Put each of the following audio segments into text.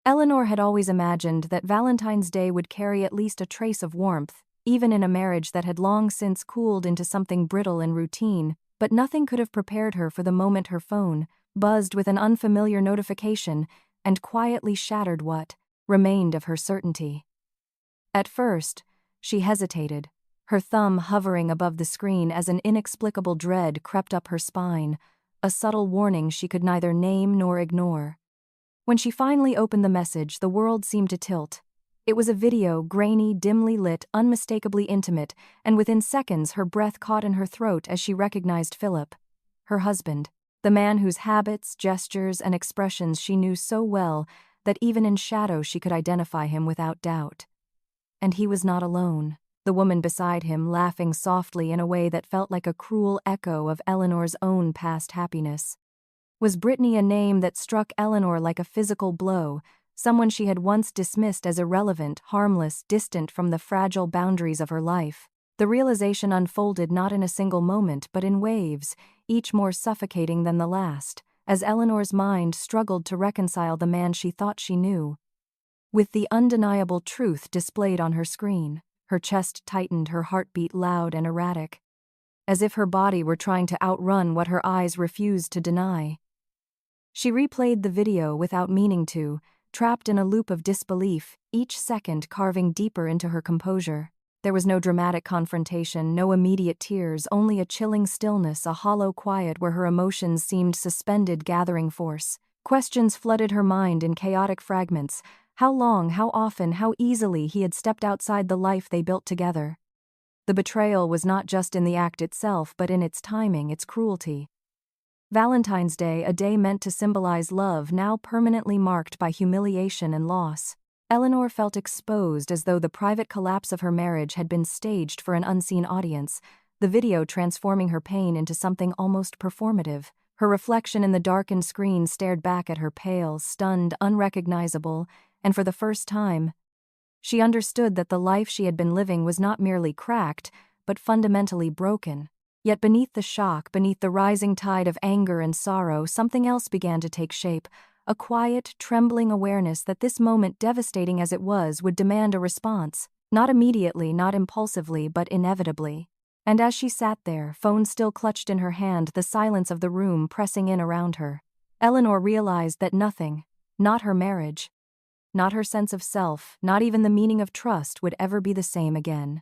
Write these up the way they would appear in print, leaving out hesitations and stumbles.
Eleanor had always imagined that Valentine's Day would carry at least a trace of warmth, even in a marriage that had long since cooled into something brittle and routine, but nothing could have prepared her for the moment her phone buzzed with an unfamiliar notification and quietly shattered what remained of her certainty. At first, she hesitated, her thumb hovering above the screen as an inexplicable dread crept up her spine, a subtle warning she could neither name nor ignore. When she finally opened the message, the world seemed to tilt. It was a video, grainy, dimly lit, unmistakably intimate, and within seconds her breath caught in her throat as she recognized Philip, her husband, the man whose habits, gestures, and expressions she knew so well that even in shadow she could identify him without doubt. And he was not alone. The woman beside him, laughing softly in a way that felt like a cruel echo of Eleanor's own past happiness. Was Brittany a name that struck Eleanor like a physical blow, someone she had once dismissed as irrelevant, harmless, distant from the fragile boundaries of her life? The realization unfolded not in a single moment but in waves, each more suffocating than the last, as Eleanor's mind struggled to reconcile the man she thought she knew with the undeniable truth displayed on her screen. Her chest tightened, her heartbeat loud and erratic, as if her body were trying to outrun what her eyes refused to deny. She replayed the video without meaning to, trapped in a loop of disbelief, each second carving deeper into her composure. There was no dramatic confrontation, no immediate tears, only a chilling stillness, a hollow quiet where her emotions seemed suspended, gathering force. Questions flooded her mind in chaotic fragments. How long, how often, how easily he had stepped outside the life they built together. The betrayal was not just in the act itself, but in its timing, its cruelty. Valentine's Day, a day meant to symbolize love, now permanently marked by humiliation and loss. Eleanor felt exposed, as though the private collapse of her marriage had been staged for an unseen audience, the video transforming her pain into something almost performative. Her reflection in the darkened screen stared back at her, pale, stunned, unrecognizable, and for the first time, she understood that the life she had been living was not merely cracked, but fundamentally broken. Yet beneath the shock, beneath the rising tide of anger and sorrow, something else began to take shape, a quiet, trembling awareness that this moment, devastating as it was, would demand a response, not immediately, not impulsively, but inevitably. And as she sat there, phone still clutched in her hand, the silence of the room pressing in around her, Eleanor realized that nothing, not her marriage, not her sense of self, not even the meaning of trust, would ever be the same again.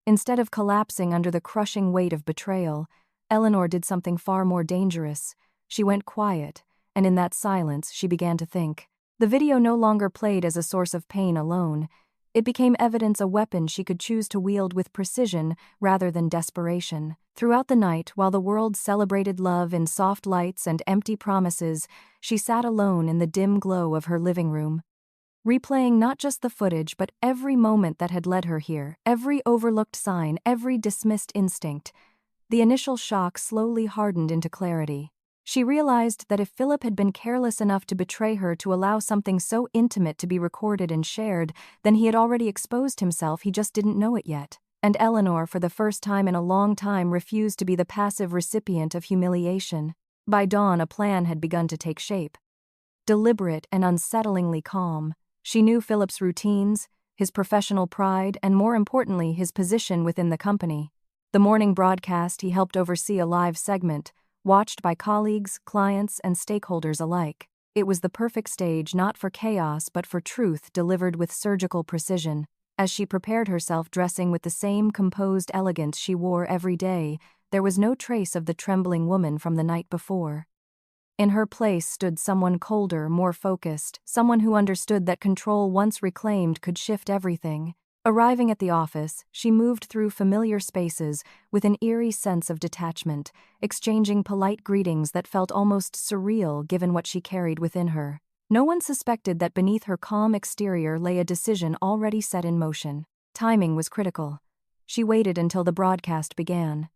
Instead of collapsing under the crushing weight of betrayal, Eleanor did something far more dangerous. She went quiet, and in that silence she began to think. The video no longer played as a source of pain alone. It became evidence, a weapon she could choose to wield with precision rather than desperation. Throughout the night, while the world celebrated love in soft lights and empty promises, she sat alone in the dim glow of her living room, replaying not just the footage but every moment that had led her here, every overlooked sign, every dismissed instinct. The initial shock slowly hardened into clarity. She realized that if Philip had been careless enough to betray her, to allow something so intimate to be recorded and shared, then he had already exposed himself, he just didn't know it yet. And Eleanor, for the first time in a long time, refused to be the passive recipient of humiliation. By dawn, a plan had begun to take shape. Deliberate and unsettlingly calm. She knew Philip's routines, his professional pride, and more importantly, his position within the company. The morning broadcast, he helped oversee a live segment, watched by colleagues, clients, and stakeholders alike. It was the perfect stage not for chaos but for truth delivered with surgical precision. As she prepared herself, dressing with the same composed elegance she wore every day, there was no trace of the trembling woman from the night before. In her place stood someone colder, more focused, someone who understood that control once reclaimed could shift everything. Arriving at the office, she moved through familiar spaces with an eerie sense of detachment, exchanging polite greetings that felt almost surreal given what she carried within her. No one suspected that beneath her calm exterior lay a decision already set in motion. Timing was critical. She waited until the broadcast began,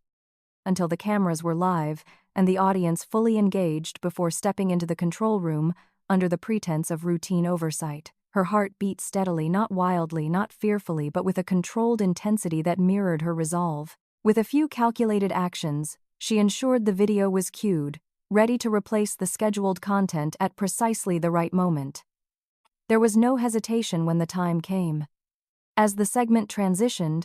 until the cameras were live and the audience fully engaged before stepping into the control room under the pretense of routine oversight. Her heart beat steadily, not wildly, not fearfully, but with a controlled intensity that mirrored her resolve. With a few calculated actions, she ensured the video was cued, ready to replace the scheduled content at precisely the right moment. There was no hesitation when the time came. As the segment transitioned,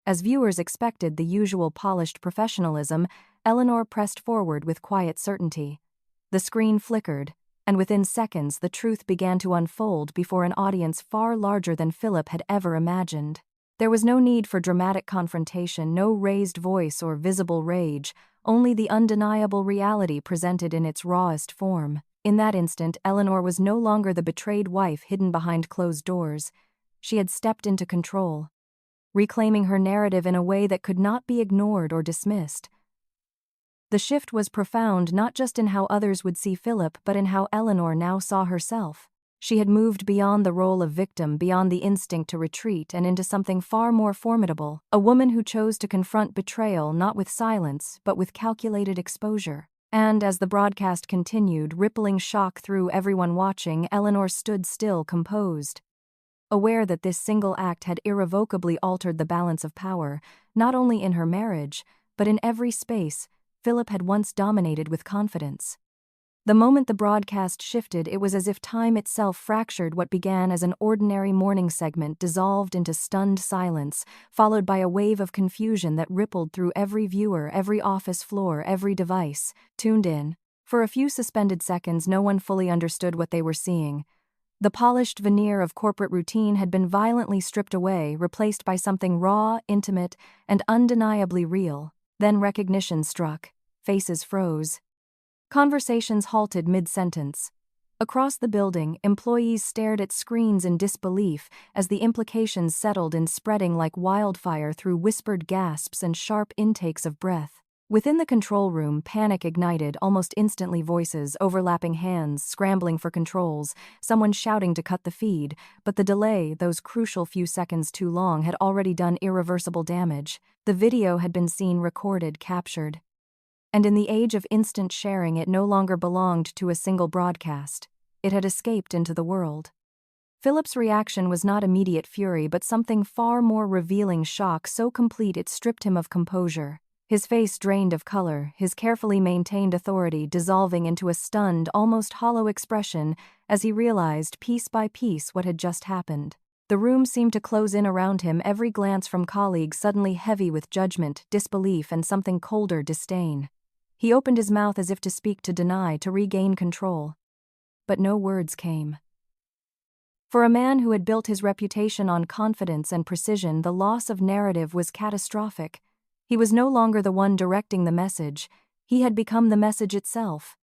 as viewers expected the usual polished professionalism, Eleanor pressed forward with quiet certainty. The screen flickered, and within seconds the truth began to unfold before an audience far larger than Philip had ever imagined. There was no need for dramatic confrontation, no raised voice or visible rage, only the undeniable reality presented in its rawest form. In that instant, Eleanor was no longer the betrayed wife hidden behind closed doors. She had stepped into control, reclaiming her narrative in a way that could not be ignored or dismissed. The shift was profound not just in how others would see Philip but in how Eleanor now saw herself. She had moved beyond the role of victim, beyond the instinct to retreat, and into something far more formidable, a woman who chose to confront betrayal not with silence but with calculated exposure. And as the broadcast continued, rippling shock through everyone watching, Eleanor stood still, composed, aware that this single act had irrevocably altered the balance of power, not only in her marriage, but in every space Philip had once dominated with confidence. The moment the broadcast shifted, it was as if time itself fractured. What began as an ordinary morning segment dissolved into stunned silence, followed by a wave of confusion that rippled through every viewer, every office floor, every device tuned in. For a few suspended seconds, no one fully understood what they were seeing. The polished veneer of corporate routine had been violently stripped away, replaced by something raw, intimate, and undeniably real. Then recognition struck. Faces froze. Conversations halted mid-sentence. Across the building, employees stared at screens in disbelief as the implications settled in, spreading like wildfire through whispered gasps and sharp intakes of breath. Within the control room, panic ignited, almost instantly. Voices, overlapping hands, scrambling for controls, someone shouting to cut the feed, but the delay, those crucial few seconds too long, had already done irreversible damage. The video had been seen, recorded, captured. And in the age of instant sharing, it no longer belonged to a single broadcast. It had escaped into the world. Philip's reaction was not immediate fury, but something far more revealing: shock so complete it stripped him of composure. His face drained of color, his carefully maintained authority dissolving into a stunned, almost hollow expression as he realized piece by piece what had just happened. The room seemed to close in around him, every glance from colleagues suddenly heavy with judgment, disbelief, and something colder: disdain. He opened his mouth as if to speak, to deny, to regain control. But no words came. For a man who had built his reputation on confidence and precision, the loss of narrative was catastrophic. He was no longer the one directing the message. He had become the message itself.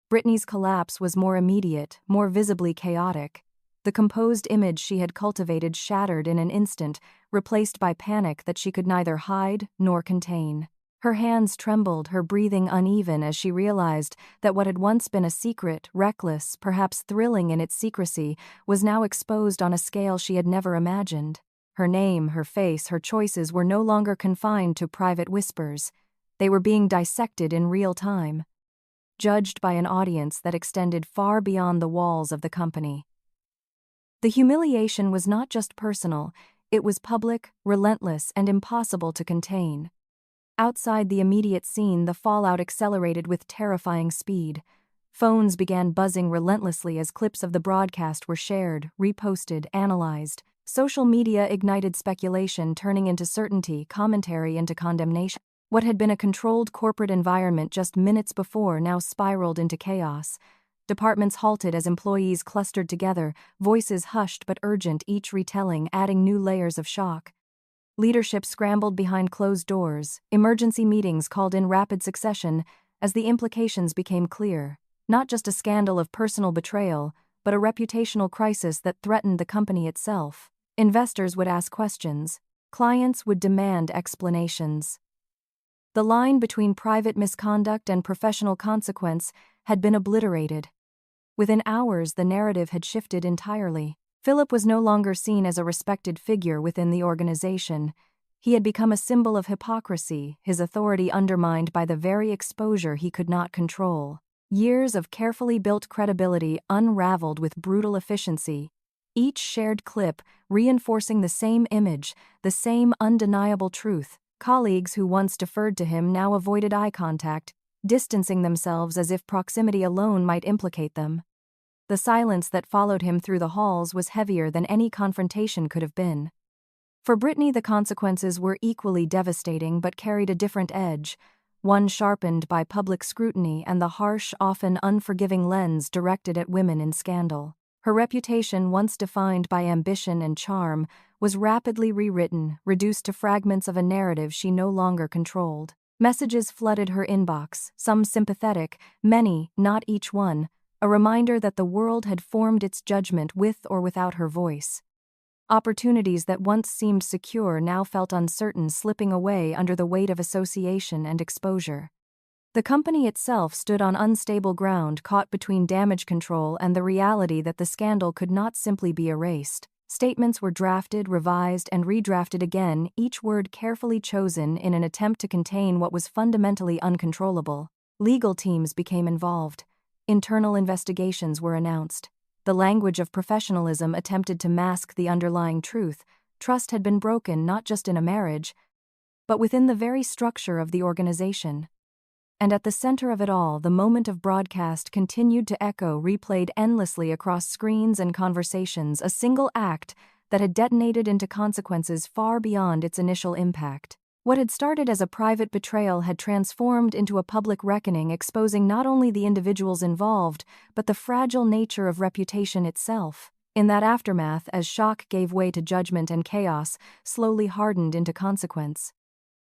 Brittany's collapse was more immediate, more visibly chaotic. The composed image she had cultivated shattered in an instant, replaced by panic that she could neither hide nor contain. Her hands trembled, her breathing uneven as she realized that what had once been a secret, reckless, perhaps thrilling in its secrecy, was now exposed on a scale she had never imagined. Her name, her face, her choices were no longer confined to private whispers. They were being dissected in real time, judged by an audience that extended far beyond the walls of the company. The humiliation was not just personal, it was public, relentless, and impossible to contain. Outside the immediate scene, the fallout accelerated with terrifying speed. Phones began buzzing relentlessly as clips of the broadcast were shared, reposted, analyzed. Social media ignited speculation, turning into certainty, commentary into condemnation. What had been a controlled corporate environment just minutes before now spiraled into chaos. Departments halted as employees clustered together, voices hushed but urgent, each retelling, adding new layers of shock. Leadership scrambled behind closed doors, emergency meetings called in rapid succession as the implications became clear. Not just a scandal of personal betrayal, but a reputational crisis that threatened the company itself. Investors would ask questions. Clients would demand explanations. The line between private misconduct and professional consequence had been obliterated. Within hours, the narrative had shifted entirely. Philip was no longer seen as a respected figure within the organization. He had become a symbol of hypocrisy, his authority undermined by the very exposure he could not control. Years of carefully built credibility unraveled with brutal efficiency, each shared clip reinforcing the same image, the same undeniable truth. Colleagues who once deferred to him now avoided eye contact, distancing themselves as if proximity alone might implicate them. The silence that followed him through the halls was heavier than any confrontation could have been. For Brittany, the consequences were equally devastating but carried a different edge, one sharpened by public scrutiny and the harsh, often unforgiving lens directed at women in scandal. Her reputation, once defined by ambition and charm, was rapidly rewritten, reduced to fragments of a narrative she no longer controlled. Messages flooded her inbox, some sympathetic, many, not each one, a reminder that the world had formed its judgment with or without her voice. Opportunities that once seemed secure now felt uncertain, slipping away under the weight of association and exposure. The company itself stood on unstable ground, caught between damage control and the reality that the scandal could not simply be erased. Statements were drafted, revised, and redrafted again, each word carefully chosen in an attempt to contain what was fundamentally uncontrollable. Legal teams became involved. Internal investigations were announced. The language of professionalism attempted to mask the underlying truth. Trust had been broken not just in a marriage, but within the very structure of the organization. And at the center of it all, the moment of broadcast continued to echo, replayed endlessly across screens and conversations, a single act that had detonated into consequences far beyond its initial impact. What had started as a private betrayal had transformed into a public reckoning, exposing not only the individuals involved, but the fragile nature of reputation itself. In that aftermath, as shock gave way to judgment and chaos slowly hardened into consequence,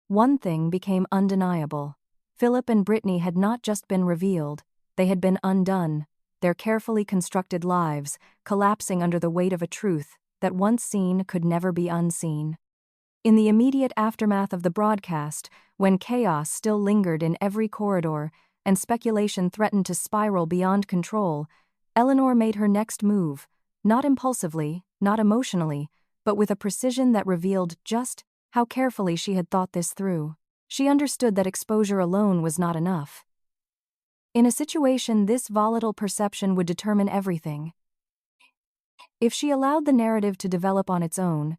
one thing became undeniable. Philip and Brittany had not just been revealed, they had been undone, their carefully constructed lives collapsing under the weight of a truth that once seen could never be unseen. In the immediate aftermath of the broadcast, when chaos still lingered in every corridor and speculation threatened to spiral beyond control, Eleanor made her next move, not impulsively, not emotionally, but with a precision that revealed just how carefully she had thought this through. She understood that exposure alone was not enough. In a situation this volatile, perception would determine everything. If she allowed the narrative to develop on its own,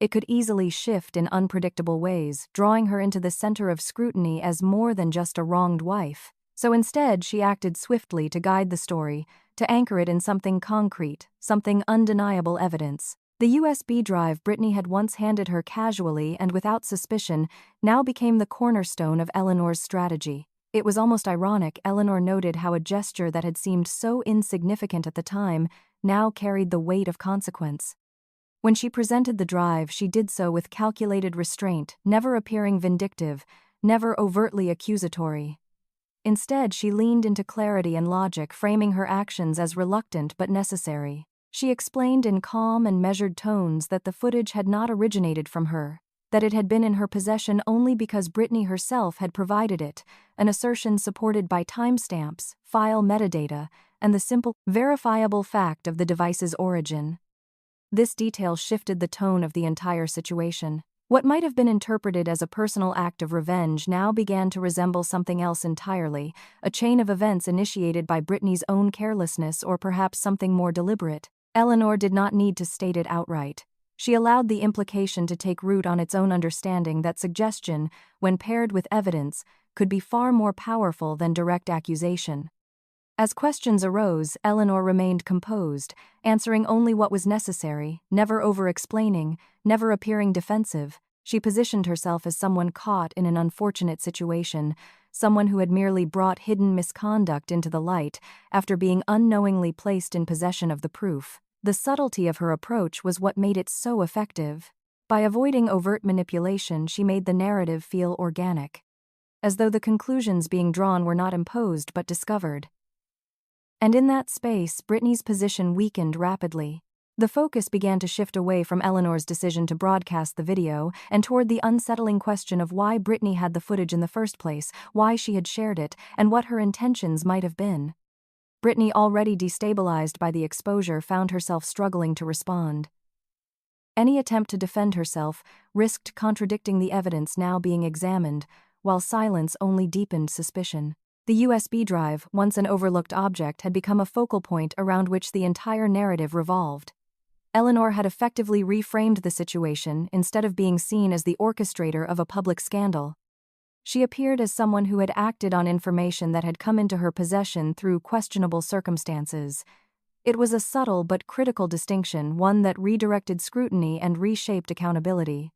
it could easily shift in unpredictable ways, drawing her into the center of scrutiny as more than just a wronged wife. So instead, she acted swiftly to guide the story, to anchor it in something concrete, something undeniable evidence. The USB drive Brittany had once handed her casually and without suspicion now became the cornerstone of Eleanor's strategy. It was almost ironic. Eleanor noted how a gesture that had seemed so insignificant at the time now carried the weight of consequence. When she presented the drive, she did so with calculated restraint, never appearing vindictive, never overtly accusatory. Instead, she leaned into clarity and logic, framing her actions as reluctant but necessary. She explained in calm and measured tones that the footage had not originated from her, that it had been in her possession only because Brittany herself had provided it, an assertion supported by timestamps, file metadata, and the simple, verifiable fact of the device's origin. This detail shifted the tone of the entire situation. What might have been interpreted as a personal act of revenge now began to resemble something else entirely, a chain of events initiated by Brittany's own carelessness or perhaps something more deliberate. Eleanor did not need to state it outright. She allowed the implication to take root on its own, understanding that suggestion, when paired with evidence, could be far more powerful than direct accusation. As questions arose, Eleanor remained composed, answering only what was necessary, never over-explaining, never appearing defensive. She positioned herself as someone caught in an unfortunate situation, someone who had merely brought hidden misconduct into the light after being unknowingly placed in possession of the proof. The subtlety of her approach was what made it so effective. By avoiding overt manipulation, she made the narrative feel organic, as though the conclusions being drawn were not imposed but discovered. And in that space, Brittany's position weakened rapidly. The focus began to shift away from Eleanor's decision to broadcast the video and toward the unsettling question of why Brittany had the footage in the first place, why she had shared it, and what her intentions might have been. Brittany, already destabilized by the exposure, found herself struggling to respond. Any attempt to defend herself risked contradicting the evidence now being examined, while silence only deepened suspicion. The USB drive, once an overlooked object, had become a focal point around which the entire narrative revolved. Eleanor had effectively reframed the situation. Instead of being seen as the orchestrator of a public scandal, she appeared as someone who had acted on information that had come into her possession through questionable circumstances, It was a subtle but critical distinction, one that redirected scrutiny and reshaped accountability.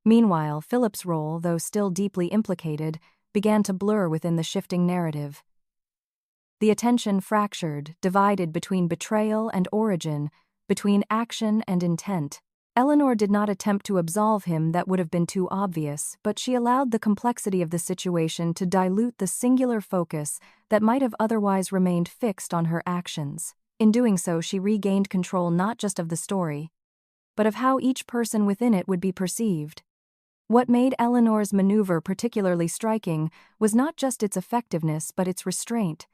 Meanwhile, Philip's role, though still deeply implicated, began to blur within the shifting narrative. The attention fractured, divided between betrayal and origin, between action and intent. Eleanor did not attempt to absolve him, that would have been too obvious, but she allowed the complexity of the situation to dilute the singular focus that might have otherwise remained fixed on her actions. In doing so, she regained control not just of the story, but of how each person within it would be perceived. What made Eleanor's maneuver particularly striking was not just its effectiveness but its restraint.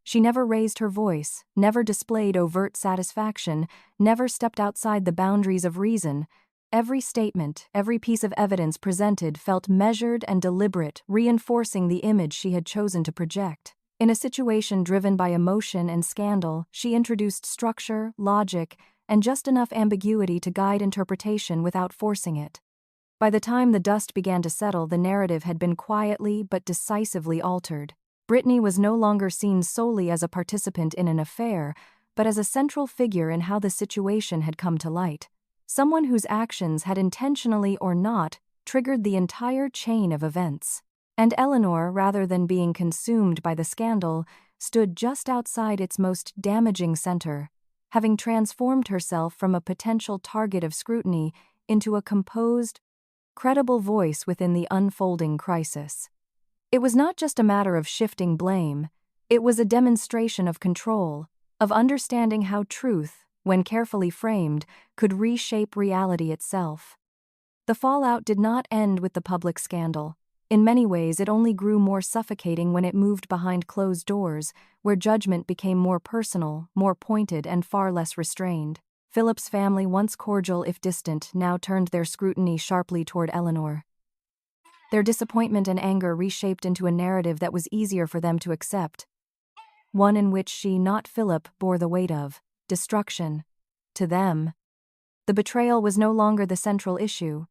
She never raised her voice, never displayed overt satisfaction, never stepped outside the boundaries of reason. Every statement, every piece of evidence presented felt measured and deliberate, reinforcing the image she had chosen to project. In a situation driven by emotion and scandal, she introduced structure, logic, and just enough ambiguity to guide interpretation without forcing it. By the time the dust began to settle, the narrative had been quietly but decisively altered. Brittany was no longer seen solely as a participant in an affair, but as a central figure in how the situation had come to light. Someone whose actions had intentionally or not triggered the entire chain of events. And Eleanor, rather than being consumed by the scandal, stood just outside its most damaging center, having transformed herself from a potential target of scrutiny into a composed, credible voice within the unfolding crisis. It was not just a matter of shifting blame, it was a demonstration of control, of understanding how truth, when carefully framed, could reshape reality itself. The fallout did not end with the public scandal. In many ways, it only grew more suffocating when it moved behind closed doors, where judgment became more personal, more pointed, and far less restrained. Philip's family, once cordial if distant, now turned their scrutiny sharply toward Eleanor. Their disappointment and anger reshaped into a narrative that was easier for them to accept, one in which she, not Philip, bore the weight of destruction. To them, the betrayal was no longer the central issue.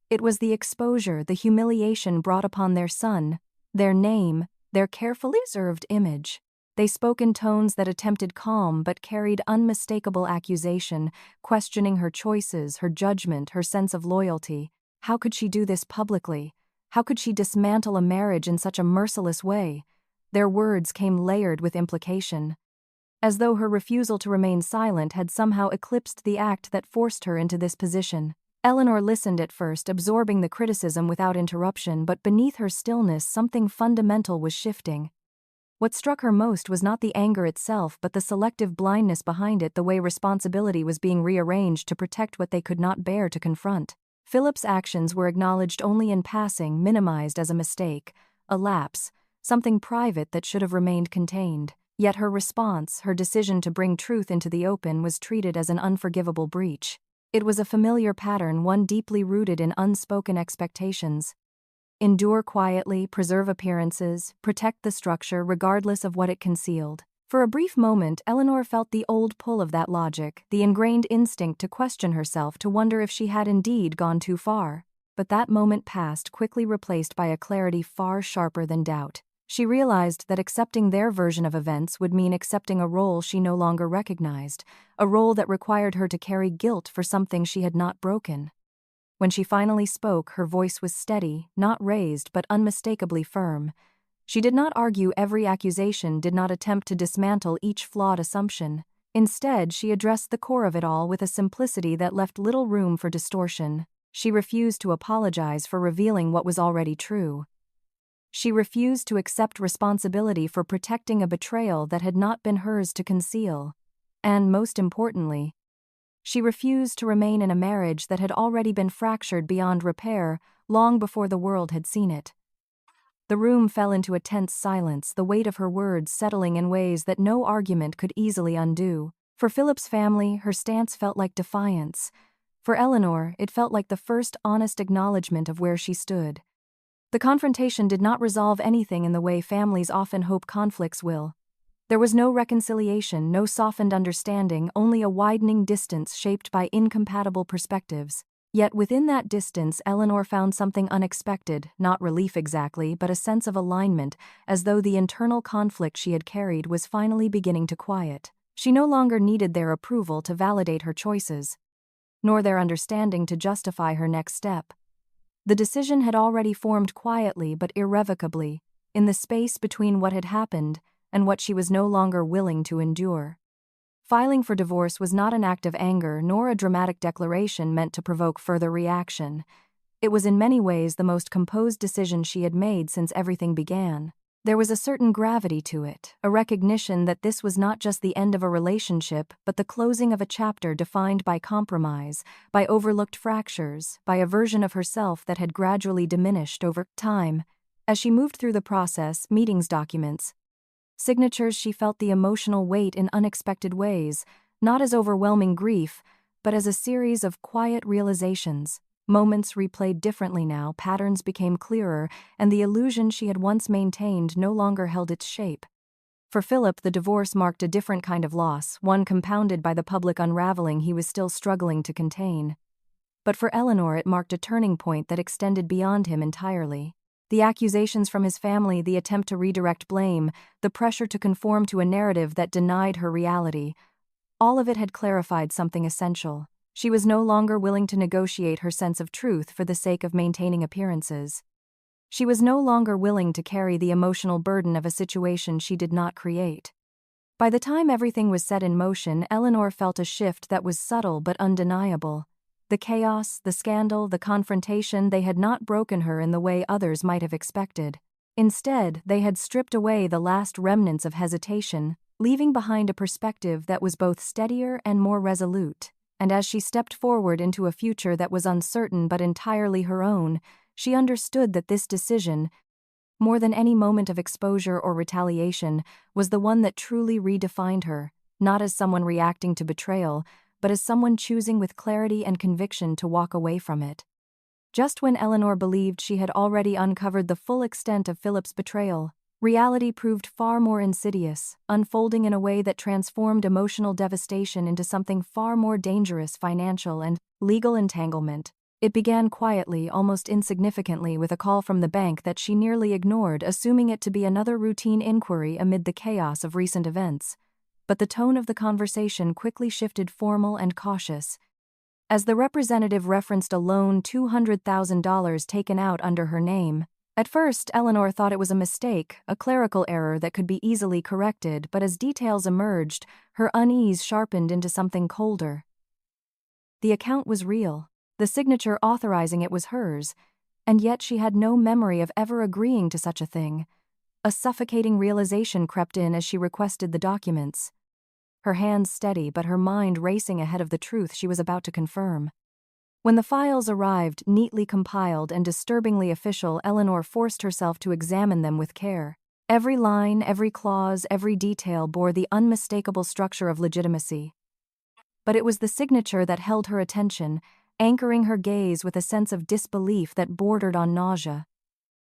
It was the exposure, the humiliation brought upon their son, their name, their carefully preserved image. They spoke in tones that attempted calm but carried unmistakable accusation, questioning her choices, her judgment, her sense of loyalty. How could she do this publicly? How could she dismantle a marriage in such a merciless way? Their words came layered with implication, as though her refusal to remain silent had somehow eclipsed the act that forced her into this position. Eleanor listened at first, absorbing the criticism without interruption, but beneath her stillness something fundamental was shifting. What struck her most was not the anger itself but the selective blindness behind it, the way responsibility was being rearranged to protect what they could not bear to confront. Philip's actions were acknowledged only in passing, minimized as a mistake, a lapse, something private that should have remained contained. Yet her response, her decision to bring truth into the open, was treated as an unforgivable breach. It was a familiar pattern, one deeply rooted in unspoken expectations. Endure quietly, preserve appearances, protect the structure regardless of what it concealed. For a brief moment, Eleanor felt the old pull of that logic, the ingrained instinct to question herself, to wonder if she had indeed gone too far. But that moment passed, quickly replaced by a clarity far sharper than doubt. She realized that accepting their version of events would mean accepting a role she no longer recognized, a role that required her to carry guilt for something she had not broken. When she finally spoke, her voice was steady, not raised but unmistakably firm. She did not argue every accusation, did not attempt to dismantle each flawed assumption. Instead, she addressed the core of it all with a simplicity that left little room for distortion. She refused to apologize for revealing what was already true. She refused to accept responsibility for protecting a betrayal that had not been hers to conceal. And, most importantly, she refused to remain in a marriage that had already been fractured beyond repair long before the world had seen it. The room fell into a tense silence, the weight of her words settling in ways that no argument could easily undo. For Philip's family, her stance felt like defiance. For Eleanor, it felt like the first honest acknowledgement of where she stood. The confrontation did not resolve anything in the way families often hope conflicts will. There was no reconciliation, no softened understanding, only a widening distance shaped by incompatible perspectives. Yet within that distance, Eleanor found something unexpected, not relief exactly, but a sense of alignment, as though the internal conflict she had carried was finally beginning to quiet. She no longer needed their approval to validate her choices, nor their understanding to justify her next step. The decision had already formed quietly but irrevocably, in the space between what had happened and what she was no longer willing to endure. Filing for divorce was not an act of anger nor a dramatic declaration meant to provoke further reaction. It was in many ways the most composed decision she had made since everything began. There was a certain gravity to it, a recognition that this was not just the end of a relationship but the closing of a chapter defined by compromise, by overlooked fractures, by a version of herself that had gradually diminished over time. As she moved through the process, meetings, documents, signatures, she felt the emotional weight in unexpected ways, not as overwhelming grief, but as a series of quiet realizations. Moments replayed differently now, patterns became clearer, and the illusion she had once maintained no longer held its shape. For Philip, the divorce marked a different kind of loss, one compounded by the public unraveling he was still struggling to contain. But for Eleanor, it marked a turning point that extended beyond him entirely. The accusations from his family, the attempt to redirect blame, the pressure to conform to a narrative that denied her reality, all of it had clarified something essential. She was no longer willing to negotiate her sense of truth for the sake of maintaining appearances. She was no longer willing to carry the emotional burden of a situation she did not create. By the time everything was set in motion, Eleanor felt a shift that was subtle but undeniable. The chaos, the scandal, the confrontation, they had not broken her in the way others might have expected. Instead, they had stripped away the last remnants of hesitation, leaving behind a perspective that was both steadier and more resolute. And as she stepped forward into a future that was uncertain but entirely her own, she understood that this decision, more than any moment of exposure or retaliation, was the one that truly redefined her, not as someone reacting to betrayal, but as someone choosing with clarity and conviction to walk away from it. Just when Eleanor believed she had already uncovered the full extent of Philip's betrayal, reality proved far more insidious, unfolding in a way that transformed emotional devastation into something far more dangerous: financial and legal entanglement. It began quietly, almost insignificantly, with a call from the bank that she nearly ignored, assuming it to be another routine inquiry amid the chaos of recent events. But the tone of the conversation quickly shifted formal and cautious, as the representative referenced a loan $200,000 taken out under her name. At first, Eleanor thought it was a mistake, a clerical error that could be easily corrected, but as details emerged, her unease sharpened into something colder. The account was real. The signature authorizing it was hers, and yet she had no memory of ever agreeing to such a thing. A suffocating realization crept in as she requested the documents. Her hands steady but her mind racing ahead of the truth she was about to confirm. When the files arrived, neatly compiled and disturbingly official, Eleanor forced herself to examine them with care. Every line, every clause, every detail bore the unmistakable structure of legitimacy. But it was the signature that held her attention, anchoring her gaze with a sense of disbelief that bordered on nausea.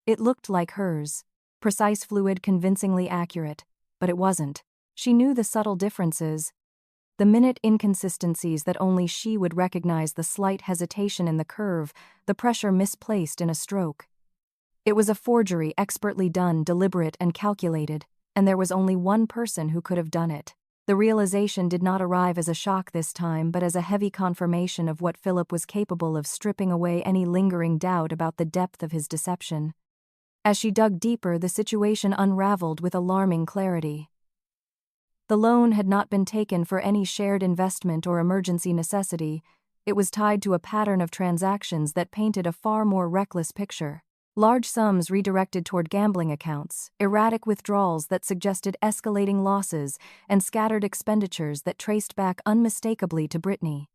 It looked like hers, precise, fluid, convincingly accurate, but it wasn't. She knew the subtle differences, the minute inconsistencies that only she would recognize, the slight hesitation in the curve, the pressure misplaced in a stroke. It was a forgery, expertly done, deliberate and calculated, and there was only one person who could have done it. The realization did not arrive as a shock this time, but as a heavy confirmation of what Philip was capable of, stripping away any lingering doubt about the depth of his deception. As she dug deeper, the situation unraveled with alarming clarity. The loan had not been taken for any shared investment or emergency necessity. It was tied to a pattern of transactions that painted a far more reckless picture. Large sums redirected toward gambling accounts, erratic withdrawals that suggested escalating losses, and scattered expenditures that traced back unmistakably to Brittany.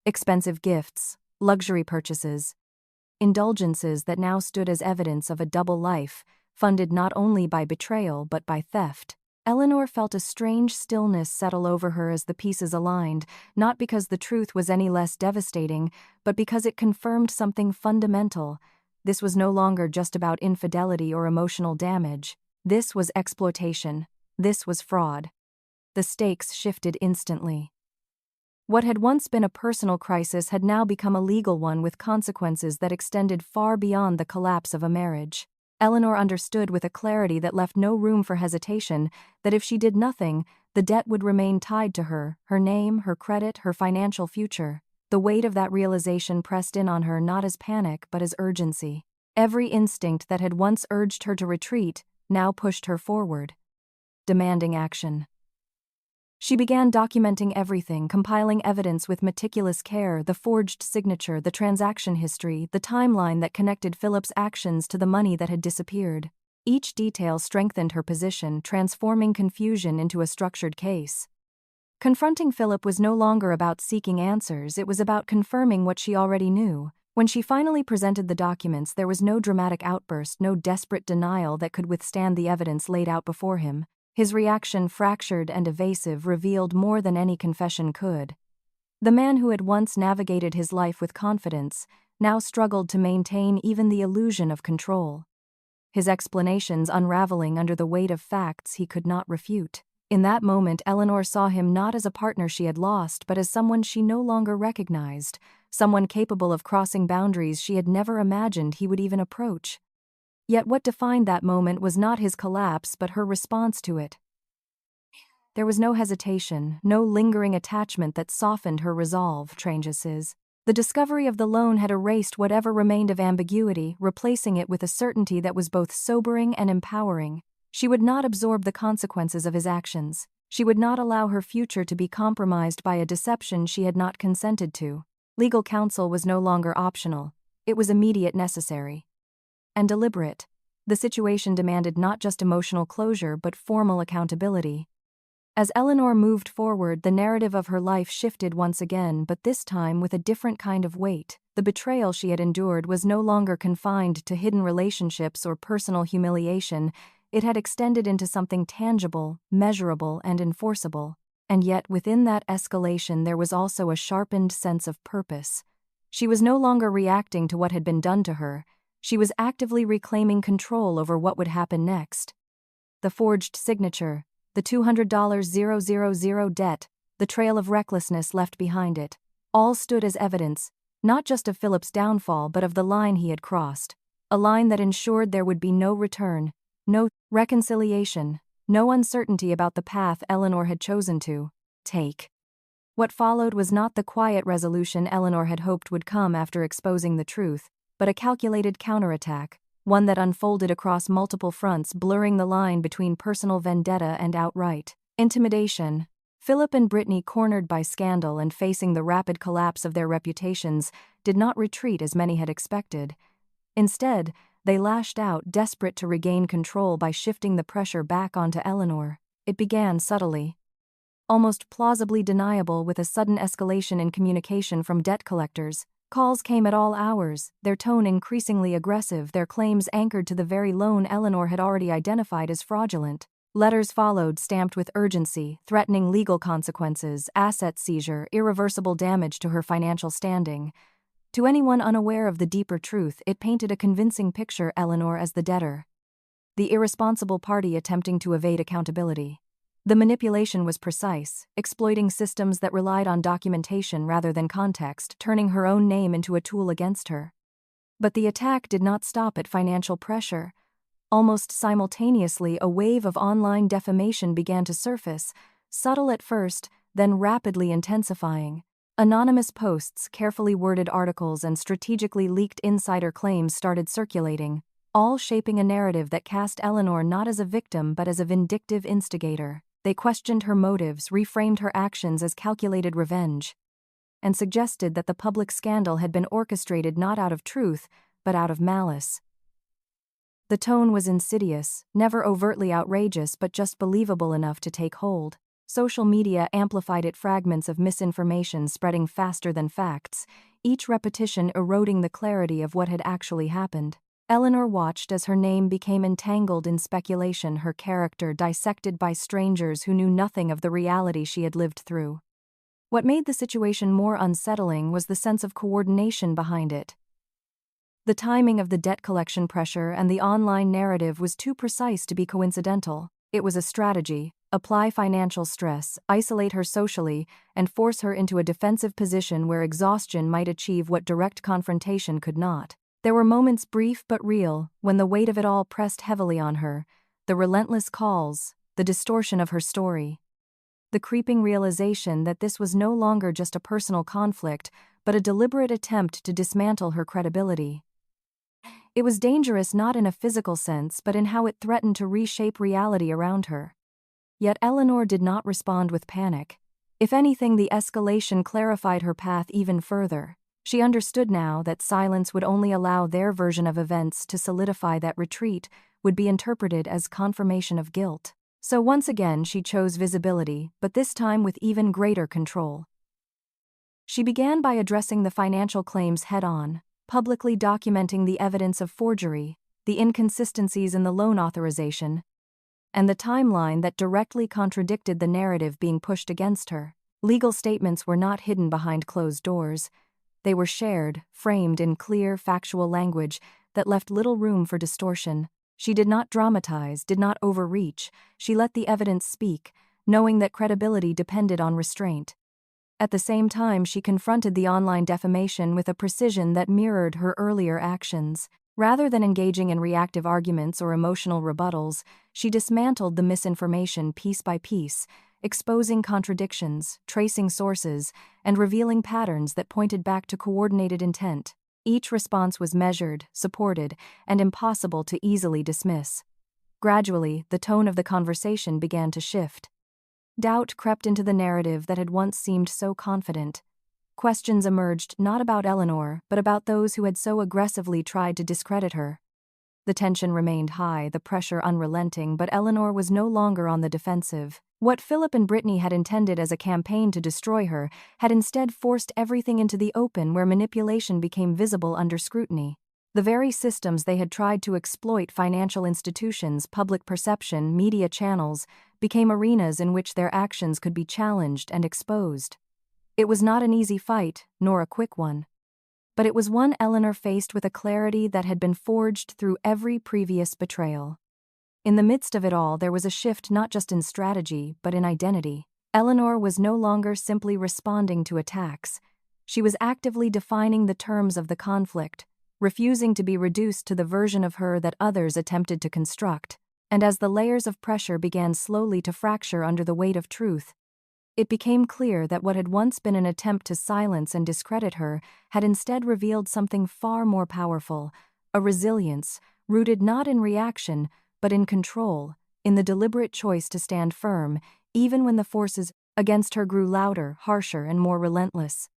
Expensive gifts, luxury purchases, indulgences that now stood as evidence of a double life, funded not only by betrayal but by theft. Eleanor felt a strange stillness settle over her as the pieces aligned, not because the truth was any less devastating, but because it confirmed something fundamental. This was no longer just about infidelity or emotional damage. This was exploitation. This was fraud. The stakes shifted instantly. What had once been a personal crisis had now become a legal one, with consequences that extended far beyond the collapse of a marriage. Eleanor understood with a clarity that left no room for hesitation that if she did nothing, the debt would remain tied to her, her name, her credit, her financial future. The weight of that realization pressed in on her not as panic but as urgency. Every instinct that had once urged her to retreat now pushed her forward, demanding action. She began documenting everything, compiling evidence with meticulous care: the forged signature, the transaction history, the timeline that connected Philip's actions to the money that had disappeared. Each detail strengthened her position, transforming confusion into a structured case. Confronting Philip was no longer about seeking answers, it was about confirming what she already knew. When she finally presented the documents, there was no dramatic outburst, no desperate denial that could withstand the evidence laid out before him. His reaction, fractured and evasive, revealed more than any confession could. The man who had once navigated his life with confidence now struggled to maintain even the illusion of control. His explanations unraveling under the weight of facts he could not refute. In that moment, Eleanor saw him not as a partner she had lost, but as someone she no longer recognized, someone capable of crossing boundaries she had never imagined he would even approach. Yet what defined that moment was not his collapse but her response to it. There was no hesitation, no lingering attachment that softened her resolve, Tranges. The discovery of the loan had erased whatever remained of ambiguity, replacing it with a certainty that was both sobering and empowering. She would not absorb the consequences of his actions. She would not allow her future to be compromised by a deception she had not consented to. Legal counsel was no longer optional. It was immediate, necessary, and deliberate. The situation demanded not just emotional closure but formal accountability. As Eleanor moved forward, the narrative of her life shifted once again, but this time with a different kind of weight. The betrayal she had endured was no longer confined to hidden relationships or personal humiliation. It had extended into something tangible, measurable, and enforceable. And yet, within that escalation, there was also a sharpened sense of purpose. She was no longer reacting to what had been done to her. She was actively reclaiming control over what would happen next. The forged signature, the $200,000 debt, the trail of recklessness left behind it, all stood as evidence, not just of Philip's downfall but of the line he had crossed, a line that ensured there would be no return, no reconciliation, no uncertainty about the path Eleanor had chosen to take. What followed was not the quiet resolution Eleanor had hoped would come after exposing the truth, but a calculated counterattack, one that unfolded across multiple fronts, blurring the line between personal vendetta and outright intimidation. Philip and Brittany, cornered by scandal and facing the rapid collapse of their reputations, did not retreat as many had expected. Instead, they lashed out, desperate to regain control by shifting the pressure back onto Eleanor. It began subtly, almost plausibly deniable, with a sudden escalation in communication from debt collectors. Calls came at all hours, their tone increasingly aggressive, their claims anchored to the very loan Eleanor had already identified as fraudulent. Letters followed, stamped with urgency, threatening legal consequences, asset seizure, irreversible damage to her financial standing. To anyone unaware of the deeper truth, it painted a convincing picture: Eleanor as the debtor, the irresponsible party attempting to evade accountability. The manipulation was precise, exploiting systems that relied on documentation rather than context, turning her own name into a tool against her. But the attack did not stop at financial pressure. Almost simultaneously, a wave of online defamation began to surface, subtle at first, then rapidly intensifying. Anonymous posts, carefully worded articles, and strategically leaked insider claims started circulating, all shaping a narrative that cast Eleanor not as a victim but as a vindictive instigator. They questioned her motives, reframed her actions as calculated revenge, and suggested that the public scandal had been orchestrated not out of truth, but out of malice. The tone was insidious, never overtly outrageous but just believable enough to take hold. Social media amplified it, fragments of misinformation spreading faster than facts, each repetition eroding the clarity of what had actually happened. Eleanor watched as her name became entangled in speculation, her character dissected by strangers who knew nothing of the reality she had lived through. What made the situation more unsettling was the sense of coordination behind it. The timing of the debt collection pressure and the online narrative was too precise to be coincidental. It was a strategy: apply financial stress, isolate her socially, and force her into a defensive position where exhaustion might achieve what direct confrontation could not. There were moments brief but real, when the weight of it all pressed heavily on her, the relentless calls, the distortion of her story. The creeping realization that this was no longer just a personal conflict, but a deliberate attempt to dismantle her credibility. It was dangerous not in a physical sense but in how it threatened to reshape reality around her. Yet Eleanor did not respond with panic. If anything, the escalation clarified her path even further. She understood now that silence would only allow their version of events to solidify, that retreat would be interpreted as confirmation of guilt. So once again she chose visibility, but this time with even greater control. She began by addressing the financial claims head-on, publicly documenting the evidence of forgery, the inconsistencies in the loan authorization, and the timeline that directly contradicted the narrative being pushed against her. Legal statements were not hidden behind closed doors. They were shared, framed in clear, factual language that left little room for distortion. She did not dramatize, did not overreach. She let the evidence speak, knowing that credibility depended on restraint. At the same time, she confronted the online defamation with a precision that mirrored her earlier actions. Rather than engaging in reactive arguments or emotional rebuttals, she dismantled the misinformation piece by piece, exposing contradictions, tracing sources, and revealing patterns that pointed back to coordinated intent. Each response was measured, supported, and impossible to easily dismiss. Gradually, the tone of the conversation began to shift. Doubt crept into the narrative that had once seemed so confident. Questions emerged not about Eleanor, but about those who had so aggressively tried to discredit her. The tension remained high, the pressure unrelenting, but Eleanor was no longer on the defensive. What Philip and Brittany had intended as a campaign to destroy her had instead forced everything into the open, where manipulation became visible under scrutiny. The very systems they had tried to exploit, financial institutions, public perception, media channels, became arenas in which their actions could be challenged and exposed. It was not an easy fight, nor a quick one. But it was one Eleanor faced with a clarity that had been forged through every previous betrayal. In the midst of it all, there was a shift not just in strategy, but in identity. Eleanor was no longer simply responding to attacks. She was actively defining the terms of the conflict, refusing to be reduced to the version of her that others attempted to construct. And as the layers of pressure began slowly to fracture under the weight of truth, it became clear that what had once been an attempt to silence and discredit her had instead revealed something far more powerful, a resilience rooted not in reaction, but in control, in the deliberate choice to stand firm, even when the forces against her grew louder, harsher, and more relentless.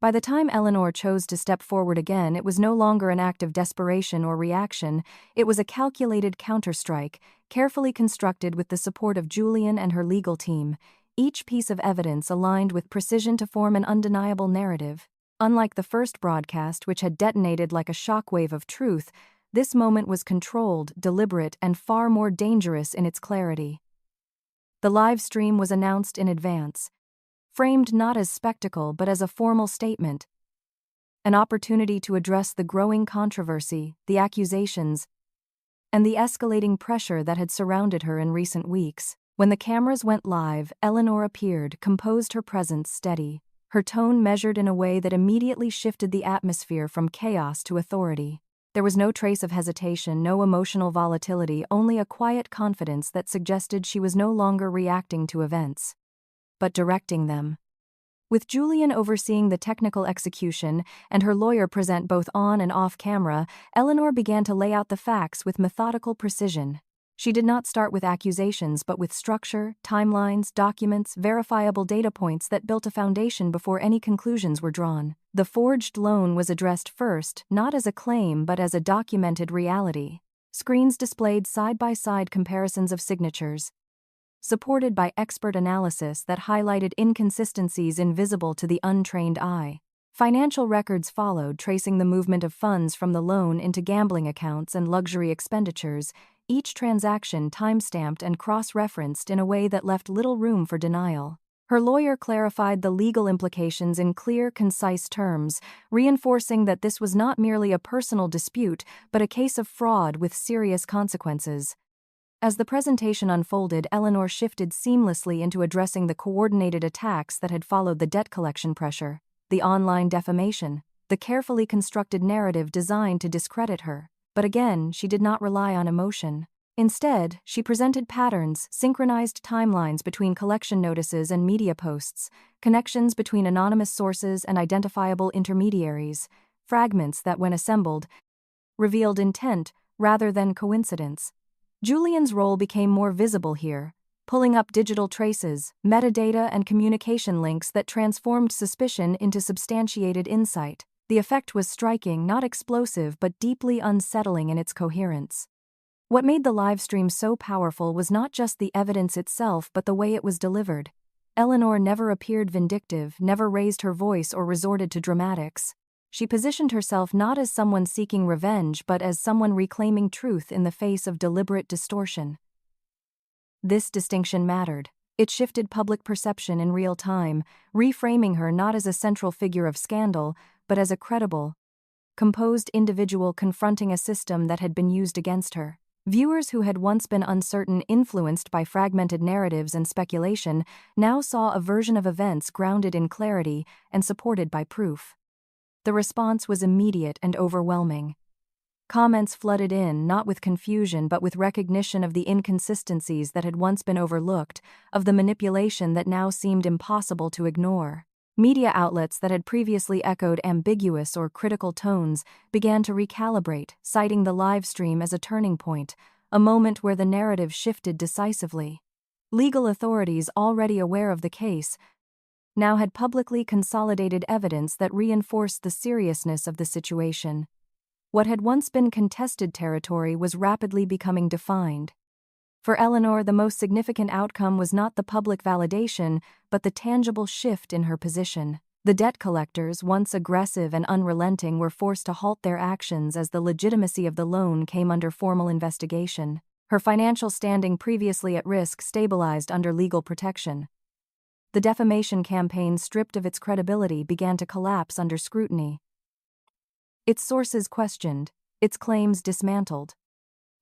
By the time Eleanor chose to step forward again, it was no longer an act of desperation or reaction. It was a calculated counterstrike, carefully constructed with the support of Julian and her legal team, each piece of evidence aligned with precision to form an undeniable narrative. Unlike the first broadcast, which had detonated like a shockwave of truth, this moment was controlled, deliberate, and far more dangerous in its clarity. The live stream was announced in advance, framed not as spectacle but as a formal statement, an opportunity to address the growing controversy, the accusations, and the escalating pressure that had surrounded her in recent weeks. When the cameras went live, Eleanor appeared, composed, her presence steady, her tone measured in a way that immediately shifted the atmosphere from chaos to authority. There was no trace of hesitation, no emotional volatility, only a quiet confidence that suggested she was no longer reacting to events, but directing them. With Julian overseeing the technical execution and her lawyer present both on and off camera, Eleanor began to lay out the facts with methodical precision. She did not start with accusations but with structure, timelines, documents, verifiable data points that built a foundation before any conclusions were drawn. The forged loan was addressed first, not as a claim but as a documented reality. Screens displayed side-by-side comparisons of signatures, supported by expert analysis that highlighted inconsistencies invisible to the untrained eye. Financial records followed, tracing the movement of funds from the loan into gambling accounts and luxury expenditures, each transaction time-stamped and cross-referenced in a way that left little room for denial. Her lawyer clarified the legal implications in clear, concise terms, reinforcing that this was not merely a personal dispute, but a case of fraud with serious consequences. As the presentation unfolded, Eleanor shifted seamlessly into addressing the coordinated attacks that had followed the debt collection pressure, the online defamation, the carefully constructed narrative designed to discredit her. But again, she did not rely on emotion. Instead, she presented patterns, synchronized timelines between collection notices and media posts, connections between anonymous sources and identifiable intermediaries, fragments that, when assembled, revealed intent rather than coincidence. Julian's role became more visible here, pulling up digital traces, metadata, and communication links that transformed suspicion into substantiated insight. The effect was striking, not explosive, but deeply unsettling in its coherence. What made the livestream so powerful was not just the evidence itself but the way it was delivered. Eleanor never appeared vindictive, never raised her voice or resorted to dramatics. She positioned herself not as someone seeking revenge but as someone reclaiming truth in the face of deliberate distortion. This distinction mattered. It shifted public perception in real time, reframing her not as a central figure of scandal, but as a credible, composed individual confronting a system that had been used against her. Viewers who had once been uncertain, influenced by fragmented narratives and speculation, now saw a version of events grounded in clarity and supported by proof. The response was immediate and overwhelming. Comments flooded in, not with confusion but with recognition of the inconsistencies that had once been overlooked, of the manipulation that now seemed impossible to ignore. Media outlets that had previously echoed ambiguous or critical tones began to recalibrate, citing the live stream as a turning point, a moment where the narrative shifted decisively. Legal authorities, already aware of the case, now had publicly consolidated evidence that reinforced the seriousness of the situation. What had once been contested territory was rapidly becoming defined. For Eleanor, the most significant outcome was not the public validation, but the tangible shift in her position. The debt collectors, once aggressive and unrelenting, were forced to halt their actions as the legitimacy of the loan came under formal investigation. Her financial standing, previously at risk, stabilized under legal protection. The defamation campaign, stripped of its credibility, began to collapse under scrutiny. Its sources questioned, its claims dismantled.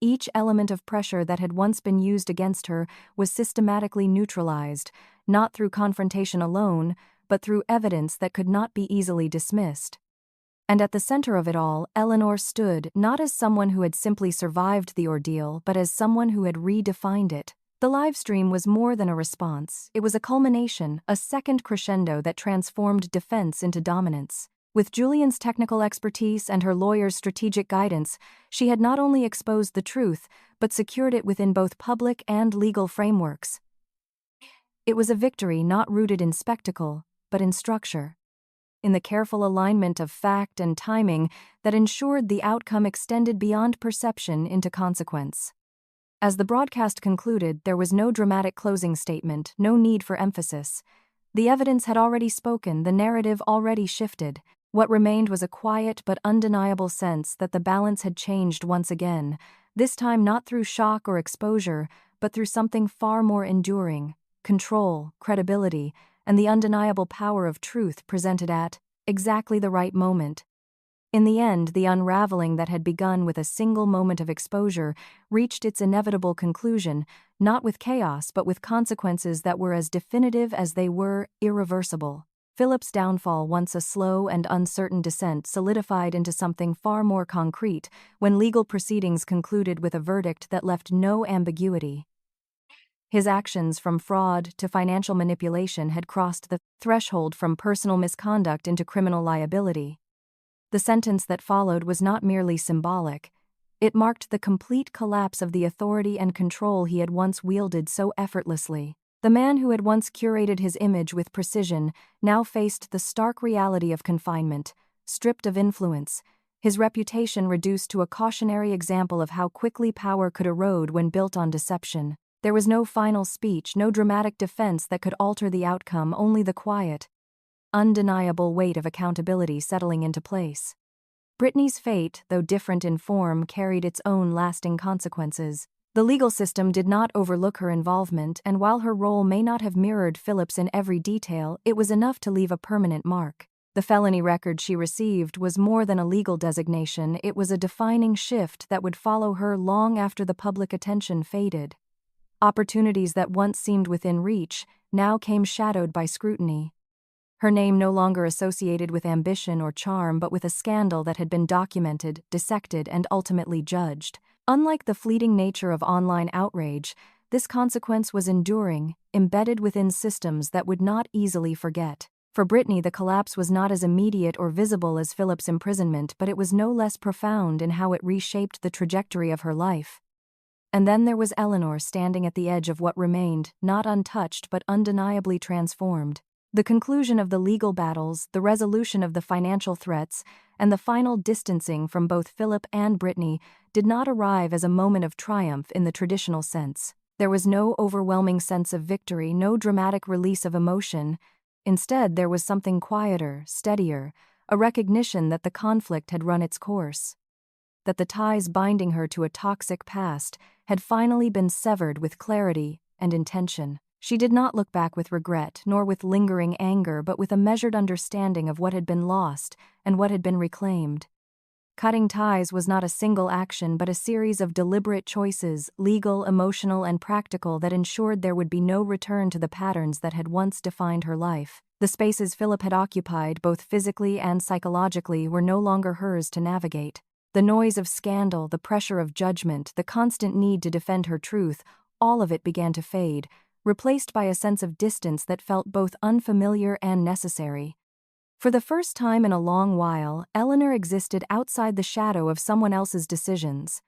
Each element of pressure that had once been used against her was systematically neutralized, not through confrontation alone, but through evidence that could not be easily dismissed. And at the center of it all, Eleanor stood, not as someone who had simply survived the ordeal, but as someone who had redefined it. The livestream was more than a response. It was a culmination, a second crescendo that transformed defense into dominance. With Julian's technical expertise and her lawyer's strategic guidance, she had not only exposed the truth, but secured it within both public and legal frameworks. It was a victory not rooted in spectacle, but in structure, in the careful alignment of fact and timing that ensured the outcome extended beyond perception into consequence. As the broadcast concluded, there was no dramatic closing statement, no need for emphasis. The evidence had already spoken, the narrative already shifted. What remained was a quiet but undeniable sense that the balance had changed once again, this time not through shock or exposure, but through something far more enduring: control, credibility, and the undeniable power of truth presented at exactly the right moment. In the end, the unraveling that had begun with a single moment of exposure reached its inevitable conclusion, not with chaos but with consequences that were as definitive as they were irreversible. Philip's downfall, once a slow and uncertain descent, solidified into something far more concrete when legal proceedings concluded with a verdict that left no ambiguity. His actions, from fraud to financial manipulation, had crossed the threshold from personal misconduct into criminal liability. The sentence that followed was not merely symbolic. It marked the complete collapse of the authority and control he had once wielded so effortlessly. The man who had once curated his image with precision now faced the stark reality of confinement, stripped of influence, his reputation reduced to a cautionary example of how quickly power could erode when built on deception. There was no final speech, no dramatic defense that could alter the outcome, only the quiet, undeniable weight of accountability settling into place. Brittany's fate, though different in form, carried its own lasting consequences. The legal system did not overlook her involvement, and while her role may not have mirrored Philip's in every detail, it was enough to leave a permanent mark. The felony record she received was more than a legal designation, it was a defining shift that would follow her long after the public attention faded. Opportunities that once seemed within reach now came shadowed by scrutiny. Her name no longer associated with ambition or charm but with a scandal that had been documented, dissected, and ultimately judged. Unlike the fleeting nature of online outrage, this consequence was enduring, embedded within systems that would not easily forget. For Brittany, the collapse was not as immediate or visible as Philip's imprisonment, but it was no less profound in how it reshaped the trajectory of her life. And then there was Eleanor standing at the edge of what remained, not untouched but undeniably transformed. The conclusion of the legal battles, the resolution of the financial threats, and the final distancing from both Philip and Brittany did not arrive as a moment of triumph in the traditional sense. There was no overwhelming sense of victory, no dramatic release of emotion. Instead, there was something quieter, steadier, a recognition that the conflict had run its course, that the ties binding her to a toxic past had finally been severed with clarity and intention. She did not look back with regret, nor with lingering anger, but with a measured understanding of what had been lost and what had been reclaimed. Cutting ties was not a single action but a series of deliberate choices, legal, emotional, and practical, that ensured there would be no return to the patterns that had once defined her life. The spaces Philip had occupied, both physically and psychologically, were no longer hers to navigate. The noise of scandal, the pressure of judgment, the constant need to defend her truth, all of it began to fade, replaced by a sense of distance that felt both unfamiliar and necessary. For the first time in a long while, Eleanor existed outside the shadow of someone else's decisions.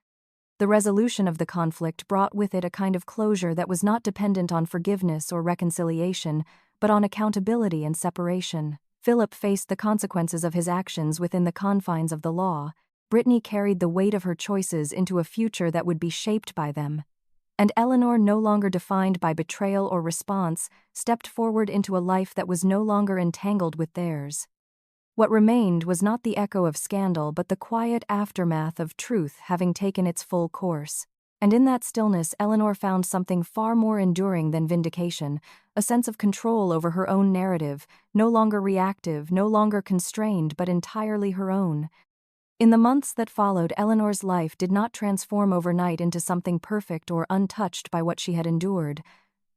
The resolution of the conflict brought with it a kind of closure that was not dependent on forgiveness or reconciliation, but on accountability and separation. Philip faced the consequences of his actions within the confines of the law. Brittany carried the weight of her choices into a future that would be shaped by them. And Eleanor, no longer defined by betrayal or response, stepped forward into a life that was no longer entangled with theirs. What remained was not the echo of scandal but the quiet aftermath of truth having taken its full course. And in that stillness, Eleanor found something far more enduring than vindication, a sense of control over her own narrative, no longer reactive, no longer constrained, but entirely her own. In the months that followed, Eleanor's life did not transform overnight into something perfect or untouched by what she had endured,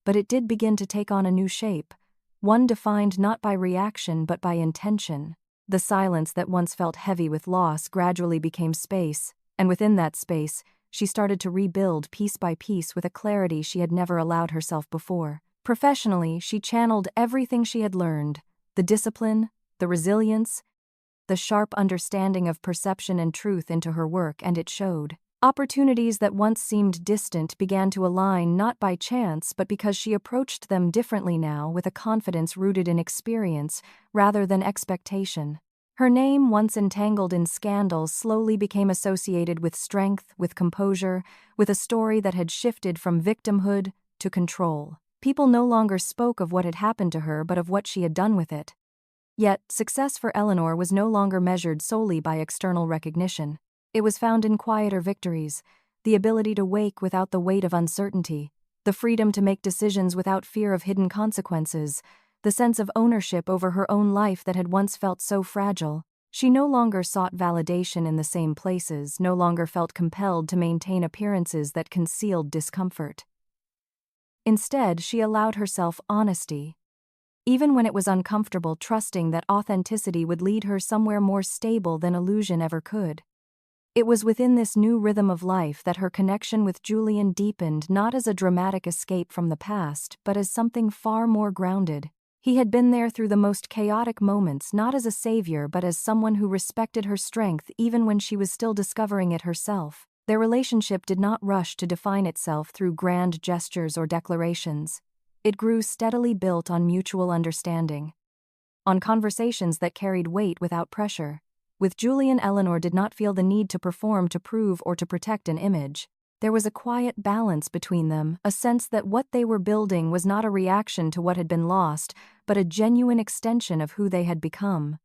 but it did begin to take on a new shape, one defined not by reaction but by intention. The silence that once felt heavy with loss gradually became space, and within that space, she started to rebuild piece by piece with a clarity she had never allowed herself before. Professionally, she channeled everything she had learned, the discipline, the resilience, the sharp understanding of perception and truth into her work, and it showed. Opportunities that once seemed distant began to align not by chance but because she approached them differently now, with a confidence rooted in experience rather than expectation. Her name, once entangled in scandal, slowly became associated with strength, with composure, with a story that had shifted from victimhood to control. People no longer spoke of what had happened to her but of what she had done with it. Yet, success for Eleanor was no longer measured solely by external recognition. It was found in quieter victories, the ability to wake without the weight of uncertainty, the freedom to make decisions without fear of hidden consequences, the sense of ownership over her own life that had once felt so fragile. She no longer sought validation in the same places, no longer felt compelled to maintain appearances that concealed discomfort. Instead, she allowed herself honesty, even when it was uncomfortable, trusting that authenticity would lead her somewhere more stable than illusion ever could. It was within this new rhythm of life that her connection with Julian deepened, not as a dramatic escape from the past, but as something far more grounded. He had been there through the most chaotic moments, not as a savior but as someone who respected her strength even when she was still discovering it herself. Their relationship did not rush to define itself through grand gestures or declarations. It grew steadily, built on mutual understanding, on conversations that carried weight without pressure. With Julian, Eleanor did not feel the need to perform, to prove, or to protect an image. There was a quiet balance between them, a sense that what they were building was not a reaction to what had been lost, but a genuine extension of who they had become.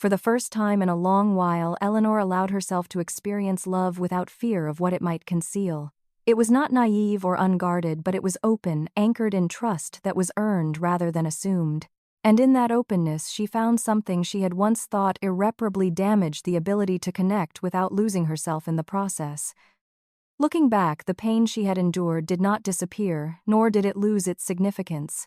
For the first time in a long while, Eleanor allowed herself to experience love without fear of what it might conceal. It was not naive or unguarded, but it was open, anchored in trust that was earned rather than assumed. And in that openness she found something she had once thought irreparably damaged: the ability to connect without losing herself in the process. Looking back, the pain she had endured did not disappear, nor did it lose its significance.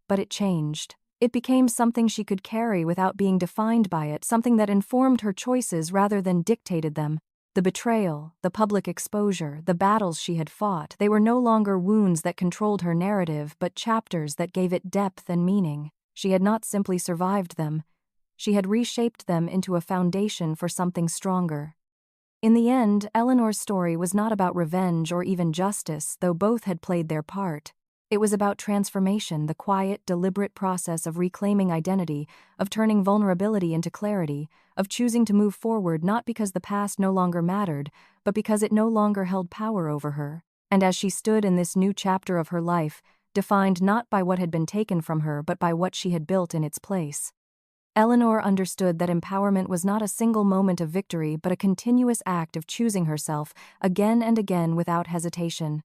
But it changed. It became something she could carry without being defined by it, something that informed her choices rather than dictated them. The betrayal, the public exposure, the battles she had fought, they were no longer wounds that controlled her narrative, but chapters that gave it depth and meaning. She had not simply survived them. She had reshaped them into a foundation for something stronger. In the end, Eleanor's story was not about revenge or even justice, though both had played their part. It was about transformation, the quiet, deliberate process of reclaiming identity, of turning vulnerability into clarity, of choosing to move forward not because the past no longer mattered, but because it no longer held power over her. And as she stood in this new chapter of her life, defined not by what had been taken from her but by what she had built in its place, Eleanor understood that empowerment was not a single moment of victory but a continuous act of choosing herself again and again without hesitation.